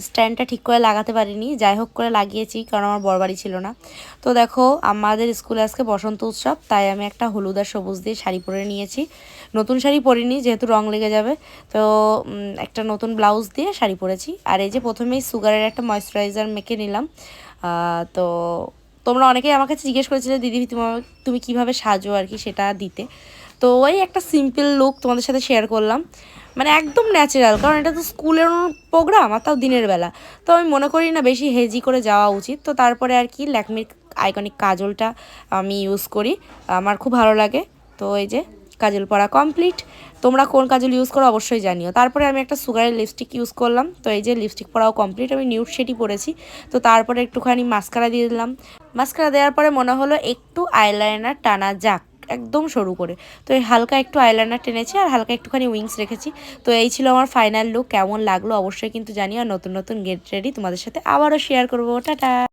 স্ট্যান্ডটা ঠিক করে লাগাতে পারিনি, যাই হোক করে লাগিয়েছি কারণ আমার বরবাড়ি ছিল না। তো দেখো আমাদের স্কুলে আজকে বসন্ত উৎসব, তাই আমি একটা হলুদ আর সবুজ দিয়ে শাড়ি পরে নিয়েছি। নতুন শাড়ি পরিনি যেহেতু রং লেগে যাবে, তো একটা নতুন ব্লাউজ দিয়ে শাড়ি পরেছি। আর এই যে প্রথমেই সুগারের একটা ময়েশ্চারাইজার মেখে নিলাম। তো তোমরা অনেকেই আমার কাছে জিজ্ঞেস করেছিলে দিদি তুমি কীভাবে সাজো আর কি, সেটা দিতে। তো ওই একটা সিম্পল লুক তোমাদের সাথে শেয়ার করলাম, মানে একদম ন্যাচারাল, কারণ এটা তো স্কুলের প্রোগ্রাম আর তাও দিনের বেলা। তো আমি মনে করি না বেশি হেজি করে যাওয়া উচিত। তো তারপরে আর কি ল্যাকমির আইকনিক কাজলটা আমি ইউজ করি, আমার খুব ভালো লাগে। তো এই যে কাজল পরা কমপ্লিট। তোমরা কোন কাজল ইউজ করো অবশ্যই জানিও। তারপরে আমি একটা সুগারের লিপস্টিক ইউজ করলাম। তো এই যে লিপস্টিক পরাও কমপ্লিট, আমি নিউড শেডই পরেছি। তো তারপরে একটুখানি মাস্কারা দিয়ে দিলাম। মাস্কারা দেওয়ার পরে মনে হলো একটু আইলাইনার টানা যাক একদম সরু করে। তো এই হালকা একটু আইলাইনার টেনেছি আর হালকা একটুখানি উইংস রেখেছি। তো এই ছিল আমার ফাইনাল লুক। কেমন লাগলো অবশ্যই কিন্তু জানিও। আর নতুন নতুন গেট রেডি তোমাদের সাথে আবারও শেয়ার করবো। টাটা।